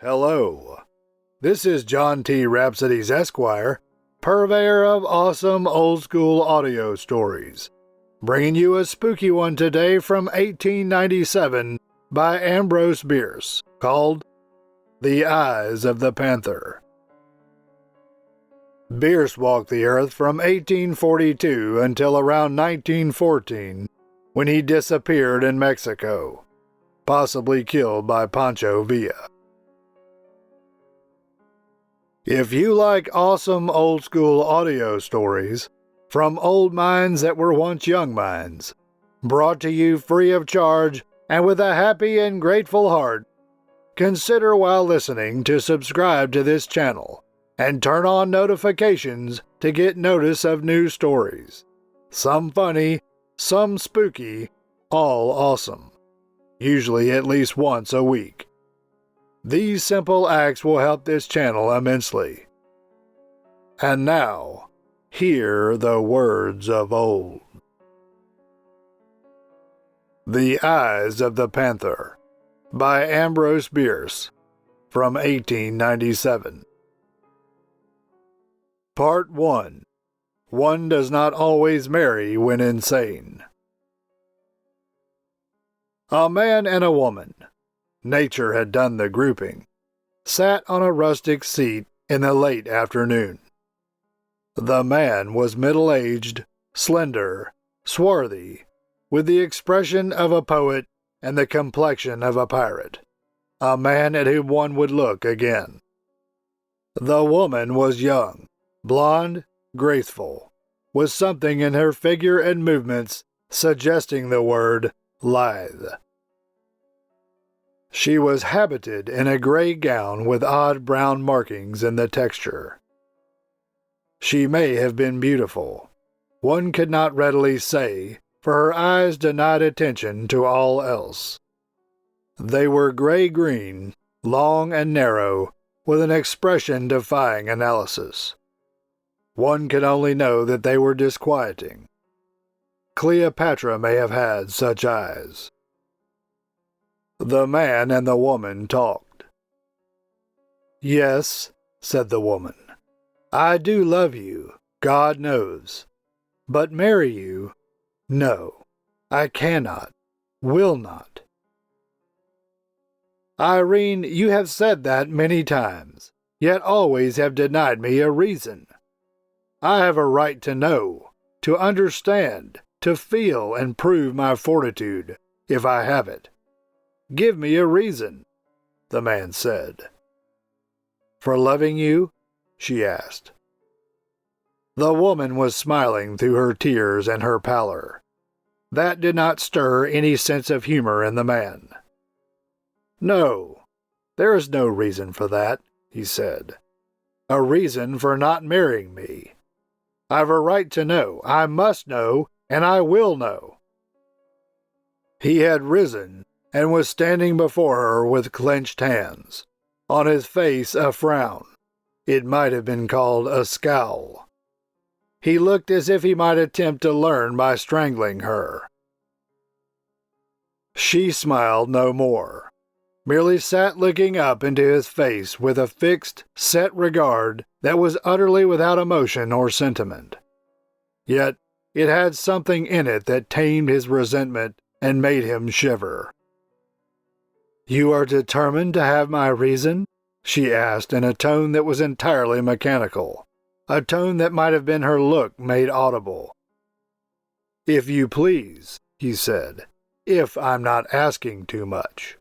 Hello. This is John T. Rhapsodes Esquire, purveyor of awesome old-school audio stories, bringing you a spooky one today from 1897 by Ambrose Bierce, called The Eyes of the Panther. Bierce walked the earth from 1842 until around 1914, when he disappeared in Mexico, possibly killed by Pancho Villa. If you like awesome old-school audio stories from old minds that were once young minds, brought to you free of charge and with a happy and grateful heart, consider while listening to subscribe to this channel and turn on notifications to get notice of new stories. Some funny, some spooky, all awesome. Usually at least once a week. These simple acts will help this channel immensely. And now, hear the words of old. The Eyes of the Panther by Ambrose Bierce from 1897. Part 1. One does not always marry when insane. A man and a woman, nature had done the grouping, sat on a rustic seat in the late afternoon. The man was middle-aged, slender, swarthy, with the expression of a poet and the complexion of a pirate, a man at whom one would look again. The woman was young, blonde, graceful, with something in her figure and movements suggesting the word lithe. She was habited in a gray gown with odd brown markings in the texture. She may have been beautiful. One could not readily say, for her eyes denied attention to all else. They were gray-green, long and narrow, with an expression defying analysis. One could only know that they were disquieting. Cleopatra may have had such eyes. The man and the woman talked. "Yes," said the woman, "I do love you, God knows. But marry you? No, I cannot, will not." "Irene, you have said that many times, yet always have denied me a reason. I have a right to know, to understand, to feel and prove my fortitude, if I have it. Give me a reason," the man said. "For loving you?" she asked. The woman was smiling through her tears and her pallor. That did not stir any sense of humor in the man. "No, there is no reason for that," he said. "A reason for not marrying me. I've a right to know, I must know, and I will know." He had risen and was standing before her with clenched hands, on his face a frown. It might have been called a scowl. He looked as if he might attempt to learn by strangling her. She smiled no more, merely sat looking up into his face with a fixed, set regard that was utterly without emotion or sentiment. Yet it had something in it that tamed his resentment and made him shiver. "You are determined to have my reason?" she asked in a tone that was entirely mechanical, a tone that might have been her look made audible. "If you please," he said, "if I'm not asking too much."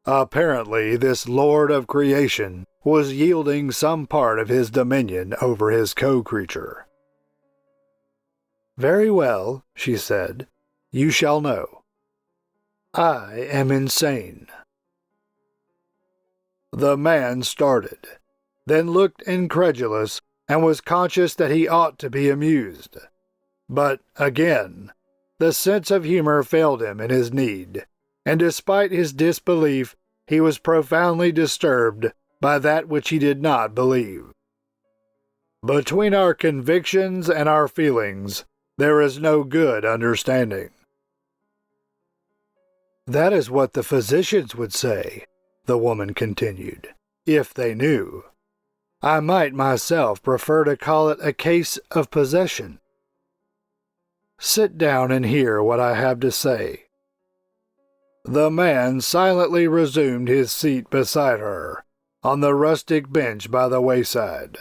Apparently, this lord of creation was yielding some part of his dominion over his co-creature. "Very well," she said, "you shall know. I am insane." The man started, then looked incredulous and was conscious that he ought to be amused. But, again, the sense of humor failed him in his need, and despite his disbelief, he was profoundly disturbed by that which he did not believe. Between our convictions and our feelings, there is no good understanding. "That is what the physicians would say," the woman continued, if they knew. I might myself prefer to call it a case of possession. Sit down and hear what I have to say." The man silently resumed his seat beside her, on the rustic bench by the wayside.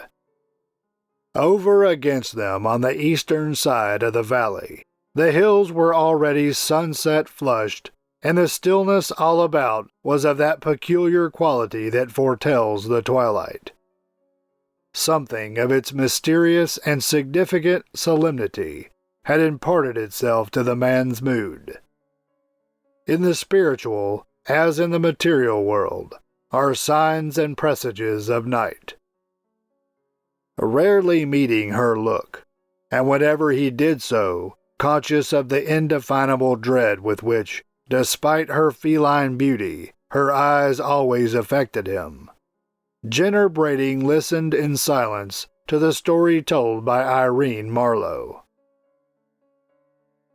Over against them on the eastern side of the valley, the hills were already sunset-flushed, and the stillness all about was of that peculiar quality that foretells the twilight. Something of its mysterious and significant solemnity had imparted itself to the man's mood. In the spiritual, as in the material world, are signs and presages of night. Rarely meeting her look, and whenever he did so, conscious of the indefinable dread with which, despite her feline beauty, her eyes always affected him, Jenner Brading listened in silence to the story told by Irene Marlowe.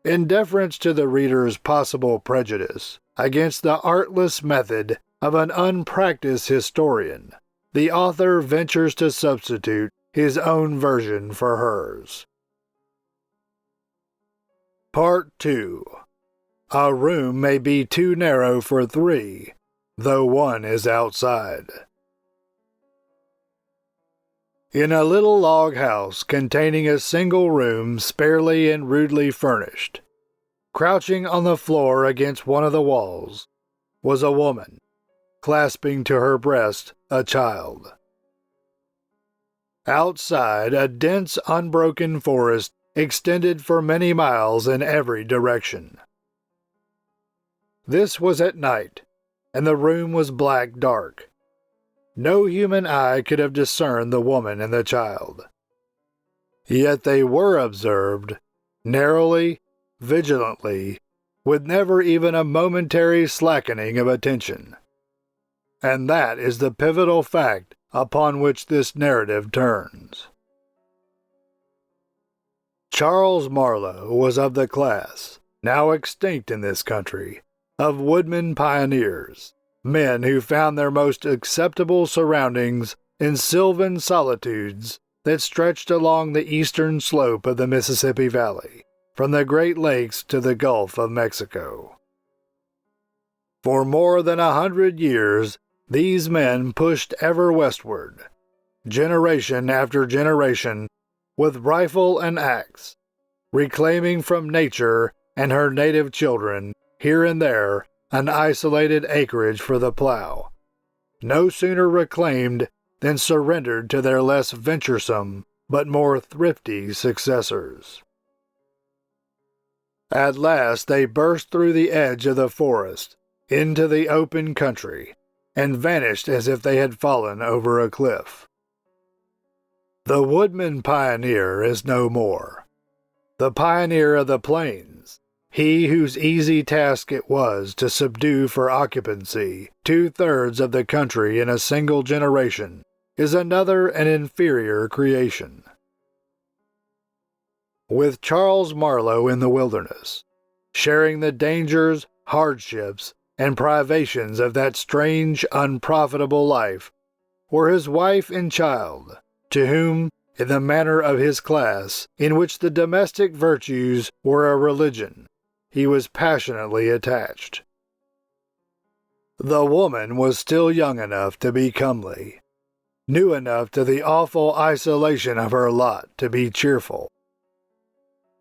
In deference to the reader's possible prejudice against the artless method of an unpracticed historian, the author ventures to substitute his own version for hers. Part 2. A room may be too narrow for three, though one is outside. In a little log house containing a single room sparely and rudely furnished, crouching on the floor against one of the walls, was a woman, clasping to her breast a child. Outside, a dense, unbroken forest extended for many miles in every direction. This was at night, and the room was black dark. No human eye could have discerned the woman and the child. Yet they were observed, narrowly, vigilantly, with never even a momentary slackening of attention. And that is the pivotal fact upon which this narrative turns. Charles Marlowe was of the class, now extinct in this country, of woodmen pioneers, men who found their most acceptable surroundings in sylvan solitudes that stretched along the eastern slope of the Mississippi Valley, from the Great Lakes to the Gulf of Mexico. For more than 100 years, these men pushed ever westward, generation after generation, with rifle and axe, reclaiming from nature and her native children, here and there, an isolated acreage for the plow, no sooner reclaimed than surrendered to their less venturesome but more thrifty successors. At last they burst through the edge of the forest, into the open country, and vanished as if they had fallen over a cliff. The woodman pioneer is no more. The pioneer of the plains, he whose easy task it was to subdue for occupancy 2/3 of the country in a single generation, is another and inferior creation. With Charles Marlowe in the wilderness, sharing the dangers, hardships, and privations of that strange, unprofitable life, were his wife and child, to whom, in the manner of his class, in which the domestic virtues were a religion, he was passionately attached. The woman was still young enough to be comely, new enough to the awful isolation of her lot to be cheerful.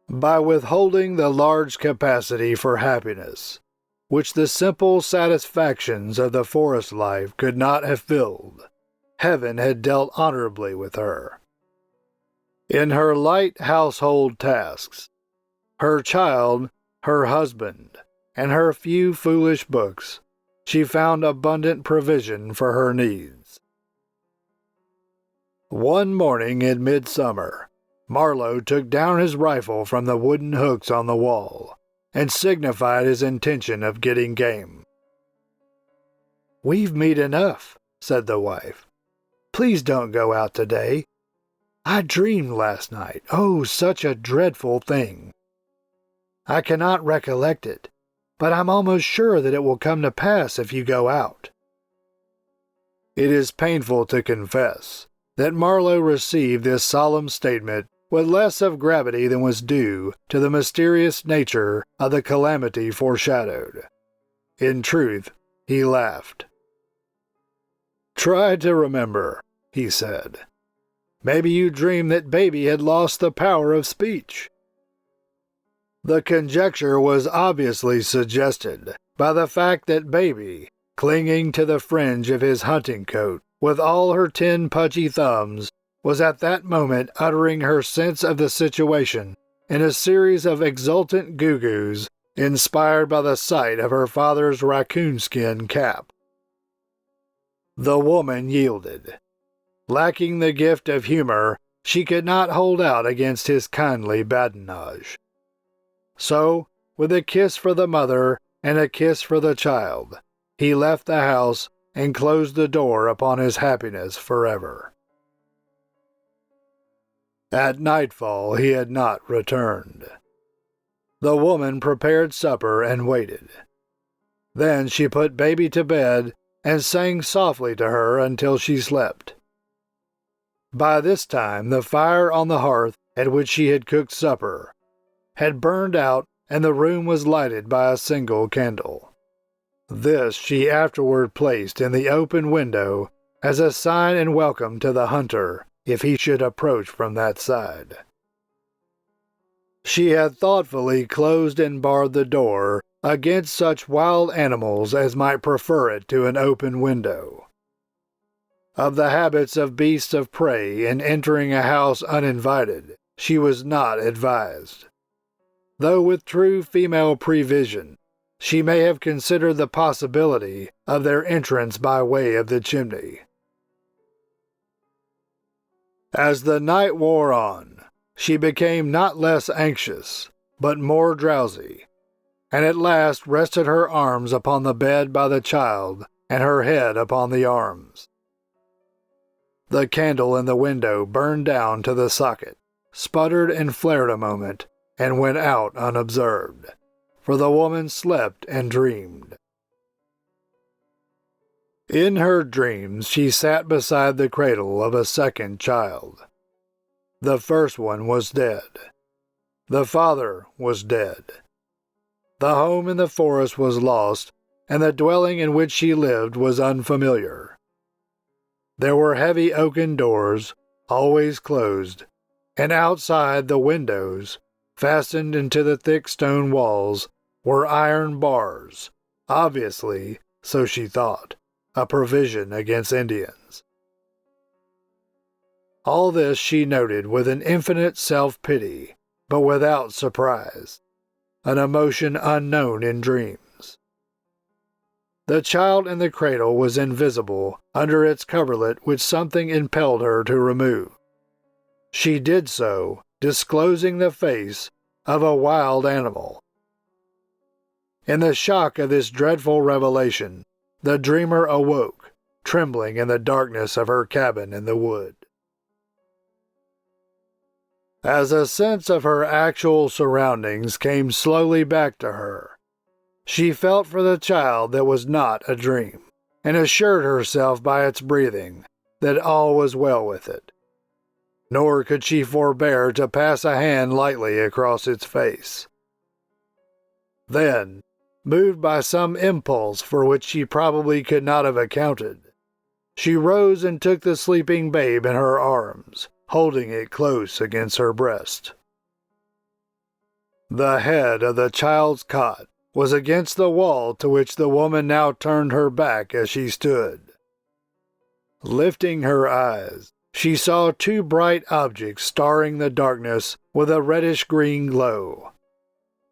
By withholding the large capacity for happiness, which the simple satisfactions of the forest life could not have filled, heaven had dealt honorably with her. In her light household tasks, her child, her husband, and her few foolish books, she found abundant provision for her needs. One morning in midsummer, Marlowe took down his rifle from the wooden hooks on the wall, and signified his intention of getting game. "We've meat enough," said the wife. "Please don't go out today. I dreamed last night, oh, such a dreadful thing. I cannot recollect it, but I'm almost sure that it will come to pass if you go out. It is painful to confess that Marlowe received this solemn statement with less of gravity than was due to the mysterious nature of the calamity foreshadowed. In truth, he laughed. "Try to remember," he said. "Maybe you dreamed that baby had lost the power of speech." The conjecture was obviously suggested by the fact that baby, clinging to the fringe of his hunting coat with all her 10 pudgy thumbs, was at that moment uttering her sense of the situation in a series of exultant goo-goos inspired by the sight of her father's raccoon skin cap. The woman yielded. Lacking the gift of humor, she could not hold out against his kindly badinage. So, with a kiss for the mother and a kiss for the child, he left the house and closed the door upon his happiness forever. At nightfall he had not returned. The woman prepared supper and waited. Then she put baby to bed and sang softly to her until she slept. By this time the fire on the hearth at which she had cooked supper had burned out, and the room was lighted by a single candle. This she afterward placed in the open window as a sign and welcome to the hunter if he should approach from that side. She had thoughtfully closed and barred the door against such wild animals as might prefer it to an open window. Of the habits of beasts of prey in entering a house uninvited, she was not advised, though with true female prevision, she may have considered the possibility of their entrance by way of the chimney. As the night wore on, she became not less anxious, but more drowsy, and at last rested her arms upon the bed by the child and her head upon the arms. The candle in the window burned down to the socket, sputtered and flared a moment, and went out unobserved, for the woman slept and dreamed. In her dreams she sat beside the cradle of a second child. The first one was dead. The father was dead. The home in the forest was lost, and the dwelling in which she lived was unfamiliar. There were heavy oaken doors, always closed, and outside the windows, fastened into the thick stone walls, were iron bars, obviously, so she thought, a provision against Indians. All this she noted with an infinite self-pity, but without surprise, an emotion unknown in dreams. The child in the cradle was invisible under its coverlet which something impelled her to remove. She did so, disclosing the face of a wild animal. In the shock of this dreadful revelation, the dreamer awoke, trembling in the darkness of her cabin in the wood. As a sense of her actual surroundings came slowly back to her, she felt for the child that was not a dream, and assured herself by its breathing that all was well with it. Nor could she forbear to pass a hand lightly across its face. Then, moved by some impulse for which she probably could not have accounted, she rose and took the sleeping babe in her arms, holding it close against her breast. The head of the child's cot was against the wall to which the woman now turned her back as she stood. Lifting her eyes, she saw 2 bright objects starring the darkness with a reddish-green glow.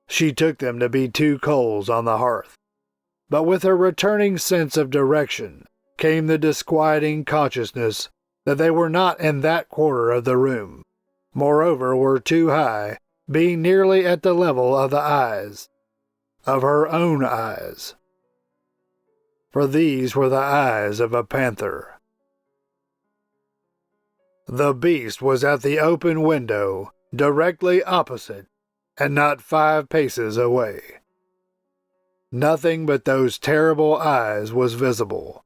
She took them to be 2 coals on the hearth, but with her returning sense of direction came the disquieting consciousness that they were not in that quarter of the room, moreover were too high, being nearly at the level of the eyes, of her own eyes. For these were the eyes of a panther. The beast was at the open window, directly opposite, and not 5 paces away. Nothing but those terrible eyes was visible.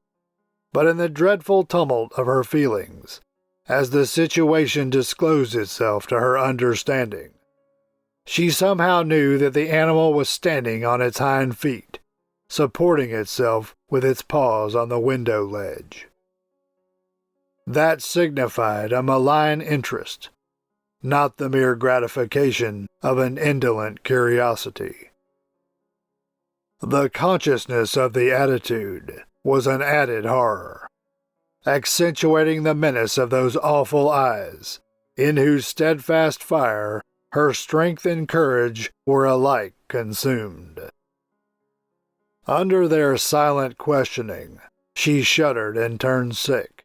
but in the dreadful tumult of her feelings, as the situation disclosed itself to her understanding, she somehow knew that the animal was standing on its hind feet, supporting itself with its paws on the window ledge. That signified a malign interest, not the mere gratification of an indolent curiosity. The consciousness of the attitude was an added horror, accentuating the menace of those awful eyes, in whose steadfast fire her strength and courage were alike consumed. Under their silent questioning, she shuddered and turned sick.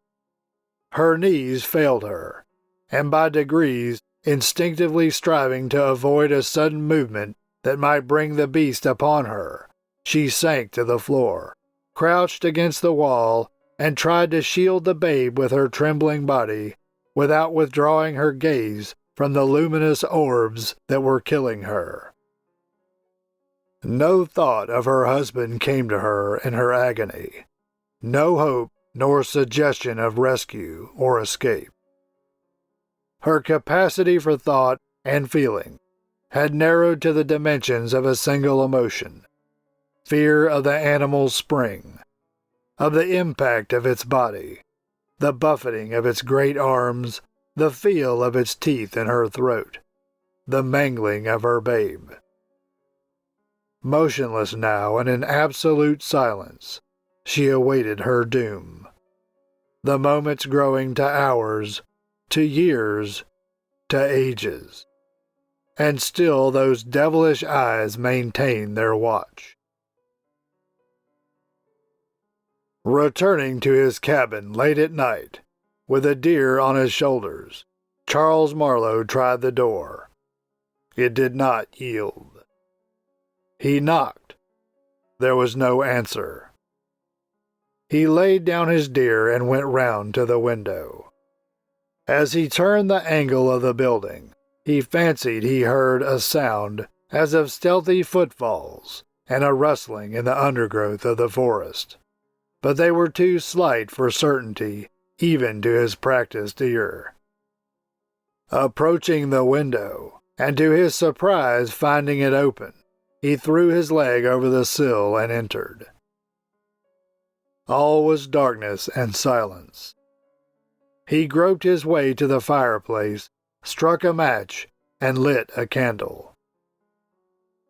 Her knees failed her, and by degrees, instinctively striving to avoid a sudden movement that might bring the beast upon her, she sank to the floor, crouched against the wall, and tried to shield the babe with her trembling body without withdrawing her gaze from the luminous orbs that were killing her. No thought of her husband came to her in her agony, no hope nor suggestion of rescue or escape. Her capacity for thought and feeling had narrowed to the dimensions of a single emotion: fear of the animal's spring, of the impact of its body, the buffeting of its great arms, the feel of its teeth in her throat, the mangling of her babe. Motionless now and in absolute silence, she awaited her doom, the moments growing to hours, to years, to ages, and still those devilish eyes maintained their watch. Returning to his cabin late at night, with a deer on his shoulders, Charles Marlowe tried the door. It did not yield. He knocked. There was no answer. He laid down his deer and went round to the window. As he turned the angle of the building, he fancied he heard a sound as of stealthy footfalls and a rustling in the undergrowth of the forest, but they were too slight for certainty even to his practiced ear. Approaching the window, and to his surprise finding it open, he threw his leg over the sill and entered. All was darkness and silence. He groped his way to the fireplace, struck a match, and lit a candle.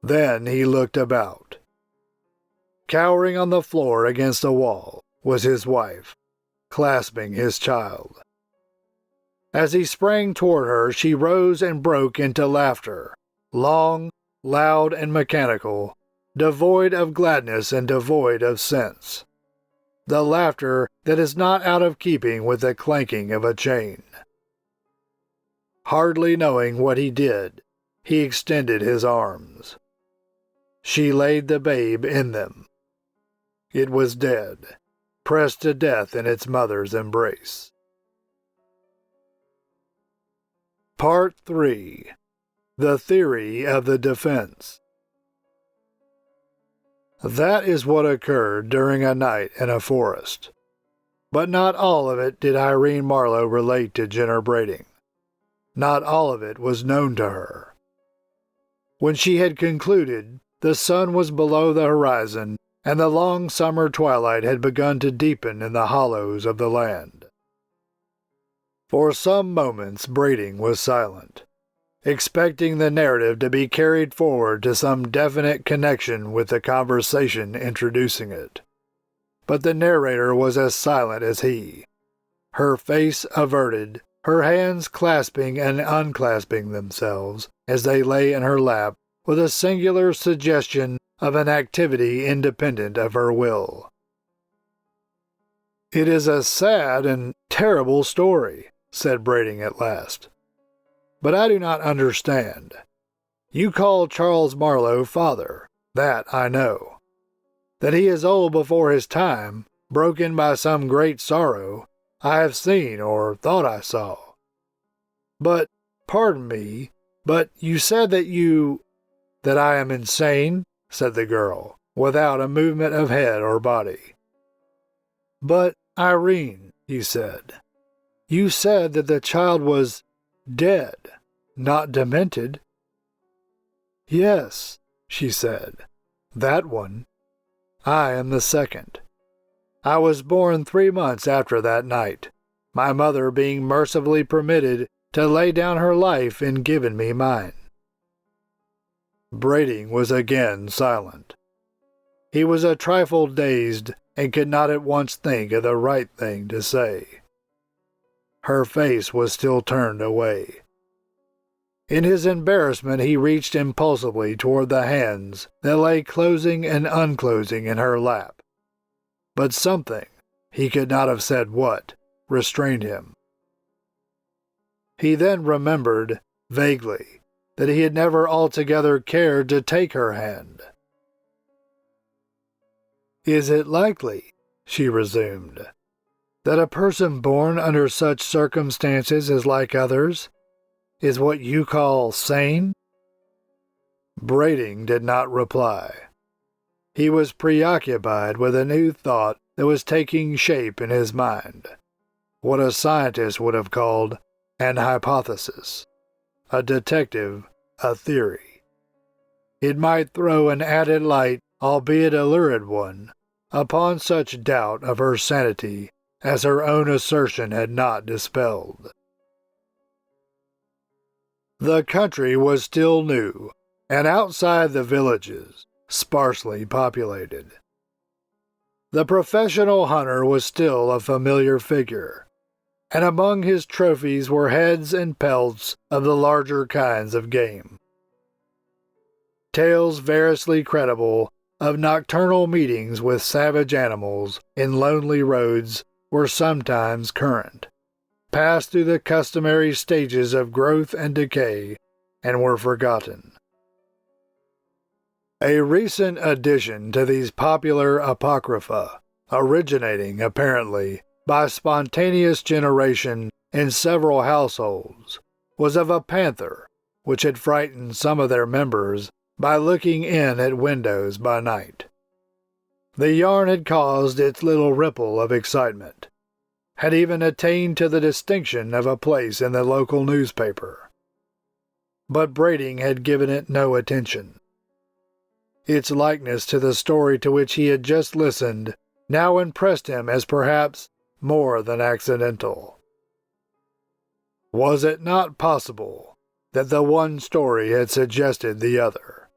Then he looked about. Cowering on the floor against a wall was his wife, clasping his child. As he sprang toward her, she rose and broke into laughter, long, loud, and mechanical, devoid of gladness and devoid of sense. The laughter that is not out of keeping with the clanking of a chain. Hardly knowing what he did, he extended his arms. She laid the babe in them. It was dead, pressed to death in its mother's embrace. Part 3. The Theory of the Defense. That is what occurred during a night in a forest. But not all of it did Irene Marlowe relate to Jenner Brading. Not all of it was known to her. When she had concluded, the sun was below the horizon, and the long summer twilight had begun to deepen in the hollows of the land. For some moments Brading was silent, expecting the narrative to be carried forward to some definite connection with the conversation introducing it. But the narrator was as silent as he, her face averted, her hands clasping and unclasping themselves as they lay in her lap with a singular suggestion of an activity independent of her will. "It is a sad and terrible story," said Brading at last. "But I do not understand. You call Charles Marlowe father, that I know. That he is old before his time, broken by some great sorrow, I have seen or thought I saw. But, pardon me, but you said that I am insane?" said the girl, without a movement of head or body. "But Irene, he said, you said that the child was dead, not demented. Yes, she said, that one. I am the second. I was born 3 months after that night, my mother being mercifully permitted to lay down her life in giving me mine. Brading was again silent. He was a trifle dazed and could not at once think of the right thing to say. Her face was still turned away. In his embarrassment, he reached impulsively toward the hands that lay closing and unclosing in her lap. But something, he could not have said what, restrained him. He then remembered, vaguely, that he had never altogether cared to take her hand. Is it likely, she resumed, that a person born under such circumstances is like others, is what you call sane? Brading did not reply. He was preoccupied with a new thought that was taking shape in his mind, what a scientist would have called an hypothesis, a detective a theory. It might throw an added light, albeit a lurid one, upon such doubt of her sanity as her own assertion had not dispelled. The country was still new, and outside the villages, sparsely populated. The professional hunter was still a familiar figure, and among his trophies were heads and pelts of the larger kinds of game. Tales variously credible of nocturnal meetings with savage animals in lonely roads were sometimes current, passed through the customary stages of growth and decay, and were forgotten. A recent addition to these popular apocrypha, originating, apparently, by spontaneous generation in several households, was of a panther which had frightened some of their members by looking in at windows by night. The yarn had caused its little ripple of excitement, had even attained to the distinction of a place in the local newspaper. But Brading had given it no attention. Its likeness to the story to which he had just listened now impressed him as perhaps more than accidental. Was it not possible that the one story had suggested the other?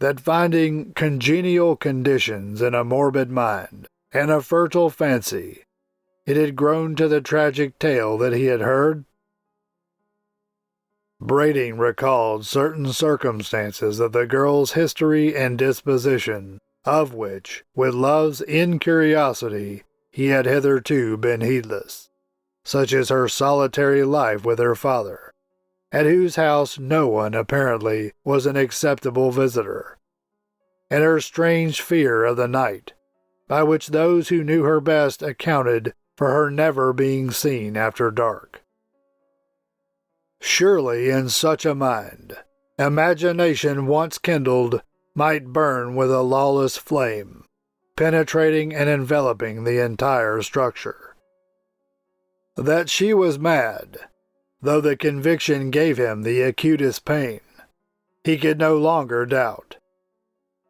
That finding congenial conditions in a morbid mind and a fertile fancy, it had grown to the tragic tale that he had heard? Brading recalled certain circumstances of the girl's history and disposition, of which, with love's incuriosity, he had hitherto been heedless, such as her solitary life with her father, at whose house no one apparently was an acceptable visitor, and her strange fear of the night, by which those who knew her best accounted for her never being seen after dark. Surely in such a mind, imagination once kindled might burn with a lawless flame, penetrating and enveloping the entire structure. That she was mad, though the conviction gave him the acutest pain, he could no longer doubt.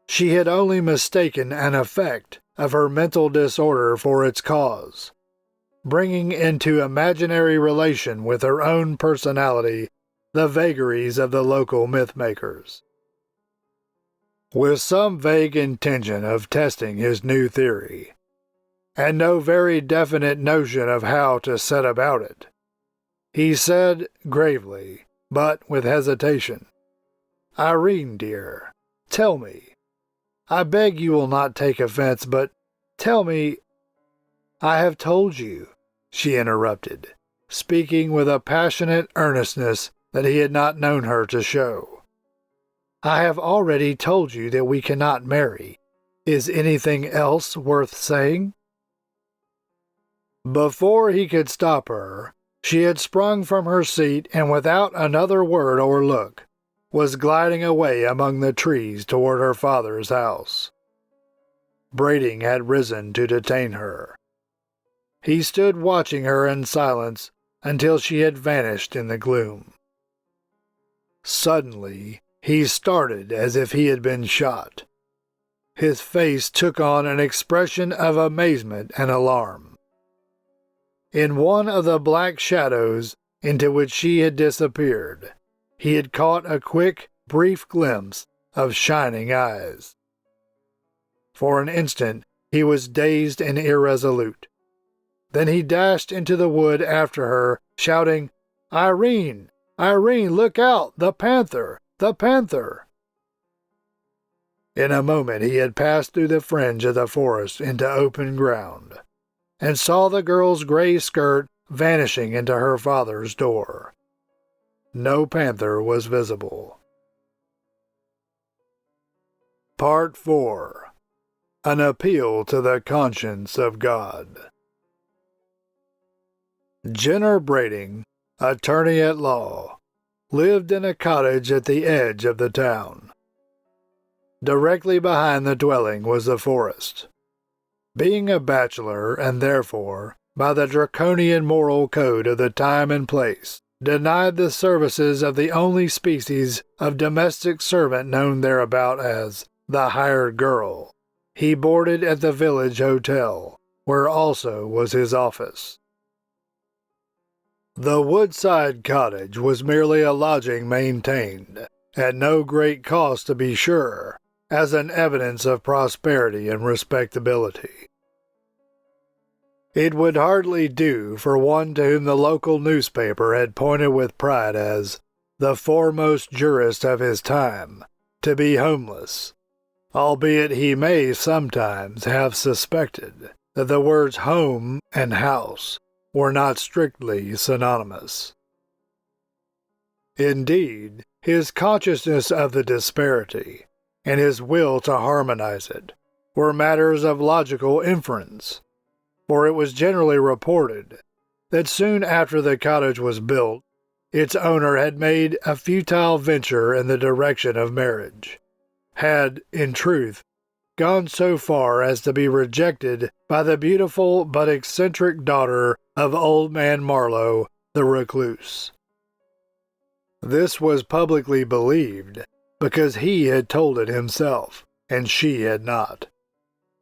She had only mistaken an effect of her mental disorder for its cause, bringing into imaginary relation with her own personality the vagaries of the local myth-makers. With some vague intention of testing his new theory, and no very definite notion of how to set about it, he said gravely, but with hesitation, "Irene, dear, tell me. I beg you will not take offense, but tell me—" "I have told you," she interrupted, speaking with a passionate earnestness that he had not known her to show. "I have already told you that we cannot marry. Is anything else worth saying?" Before he could stop her, she had sprung from her seat and without another word or look, was gliding away among the trees toward her father's house. Brading had risen to detain her. He stood watching her in silence until she had vanished in the gloom. Suddenly, he started as if he had been shot. His face took on an expression of amazement and alarm. In one of the black shadows into which she had disappeared, he had caught a quick, brief glimpse of shining eyes. For an instant, he was dazed and irresolute. Then he dashed into the wood after her, shouting, "Irene! Irene, look out! The Panther! The Panther!" In a moment he had passed through the fringe of the forest into open ground, and saw the girl's gray skirt vanishing into her father's door. No panther was visible. Part 4. An Appeal to the Conscience of God. Jenner Brading, attorney at law, lived in a cottage at the edge of the town. Directly behind the dwelling was the forest. Being a bachelor, and therefore, by the draconian moral code of the time and place, denied the services of the only species of domestic servant known thereabout as the hired girl, he boarded at the village hotel, where also was his office. The woodside cottage was merely a lodging maintained, at no great cost to be sure, as an evidence of prosperity and respectability. It would hardly do for one to whom the local newspaper had pointed with pride as the foremost jurist of his time to be homeless, albeit he may sometimes have suspected that the words home and house were not strictly synonymous. Indeed, his consciousness of the disparity and his will to harmonize it were matters of logical inference, for it was generally reported that soon after the cottage was built, its owner had made a futile venture in the direction of marriage, had, in truth, gone so far as to be rejected by the beautiful but eccentric daughter of old man Marlowe, the recluse. This was publicly believed because he had told it himself, and she had not.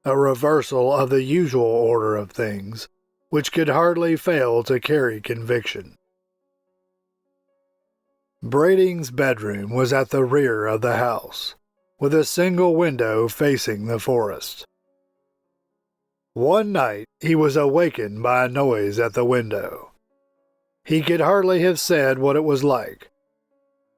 A reversal of the usual order of things, which could hardly fail to carry conviction. Brading's bedroom was at the rear of the house, with a single window facing the forest. One night he was awakened by a noise at the window. He could hardly have said what it was like.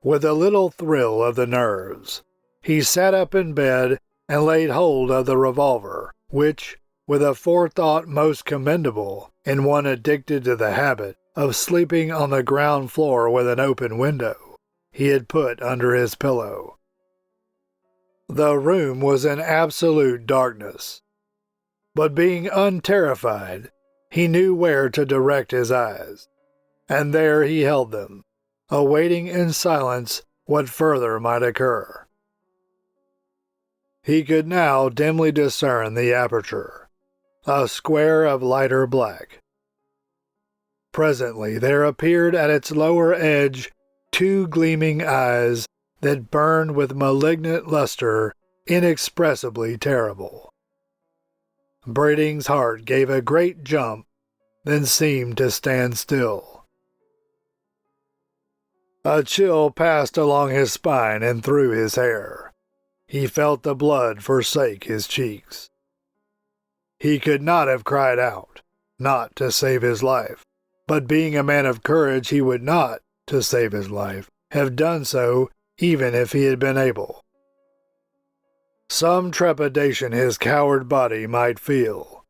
With a little thrill of the nerves, he sat up in bed and laid hold of the revolver, which, with a forethought most commendable in one addicted to the habit of sleeping on the ground floor with an open window, he had put under his pillow. The room was in absolute darkness, but being unterrified, he knew where to direct his eyes, and there he held them, awaiting in silence what further might occur. He could now dimly discern the aperture, a square of lighter black. Presently there appeared at its lower edge 2 gleaming eyes that burned with malignant luster inexpressibly terrible. Brading's heart gave a great jump, then seemed to stand still. A chill passed along his spine and through his hair. He felt the blood forsake his cheeks. He could not have cried out, not to save his life, but being a man of courage he would not, to save his life, have done so even if he had been able. Some trepidation his coward body might feel,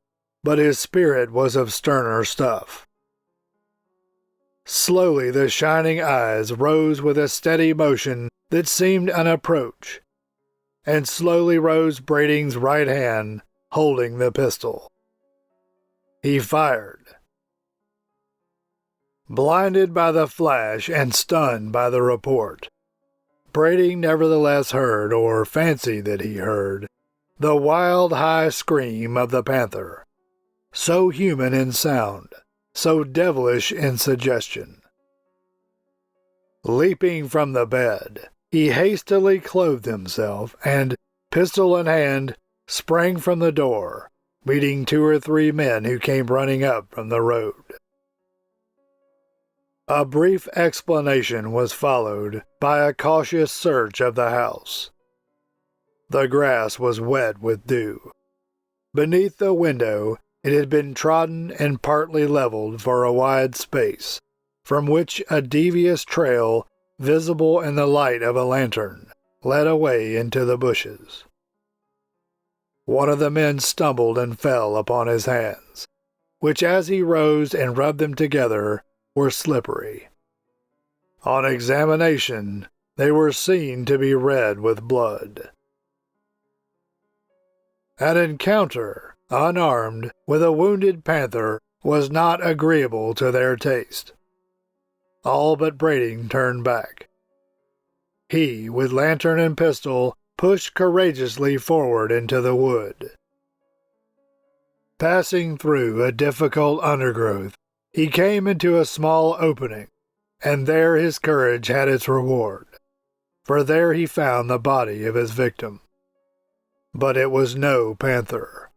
but his spirit was of sterner stuff. Slowly the shining eyes rose with a steady motion that seemed an approach, and slowly rose Brading's right hand, holding the pistol. He fired. Blinded by the flash and stunned by the report, Brading nevertheless heard, or fancied that he heard, the wild high scream of the panther, so human in sound, so devilish in suggestion. Leaping from the bed, he hastily clothed himself and, pistol in hand, sprang from the door, meeting 2 or 3 men who came running up from the road. A brief explanation was followed by a cautious search of the house. The grass was wet with dew. Beneath the window, it had been trodden and partly leveled for a wide space, from which a devious trail, visible in the light of a lantern, led away into the bushes. One of the men stumbled and fell upon his hands, which as he rose and rubbed them together were slippery. On examination, they were seen to be red with blood. An encounter, unarmed, with a wounded panther was not agreeable to their taste. All but Brading turned back. He, with lantern and pistol, pushed courageously forward into the wood. Passing through a difficult undergrowth, he came into a small opening, and there his courage had its reward, for there he found the body of his victim. But it was no panther.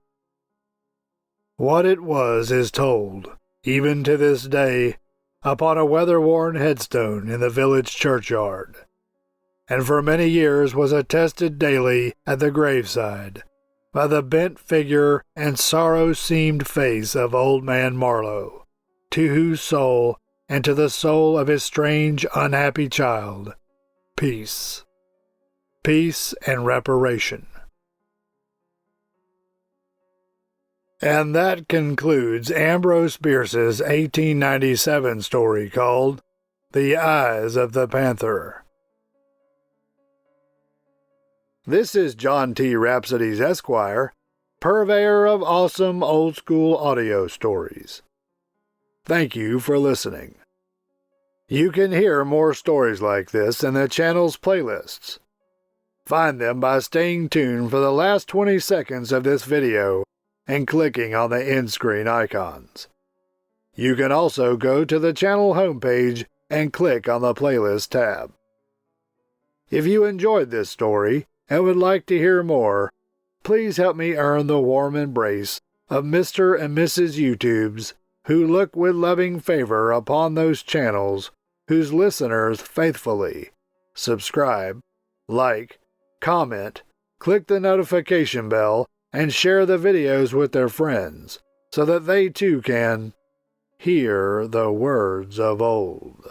What it was is told, even to this day, upon a weather-worn headstone in the village churchyard, and for many years was attested daily at the graveside by the bent figure and sorrow-seamed face of old man Marlowe, to whose soul and to the soul of his strange, unhappy child, peace. Peace and reparation. And that concludes Ambrose Bierce's 1897 story called The Eyes of the Panther. This is John T. Rhapsodies Esquire, purveyor of awesome old-school audio stories. Thank you for listening. You can hear more stories like this in the channel's playlists. Find them by staying tuned for the last 20 seconds of this video and clicking on the end-screen icons. You can also go to the channel homepage and click on the playlist tab. If you enjoyed this story and would like to hear more, please help me earn the warm embrace of Mr. and Mrs. YouTubes who look with loving favor upon those channels whose listeners faithfully subscribe, like, comment, click the notification bell, and share the videos with their friends so that they too can hear the words of old.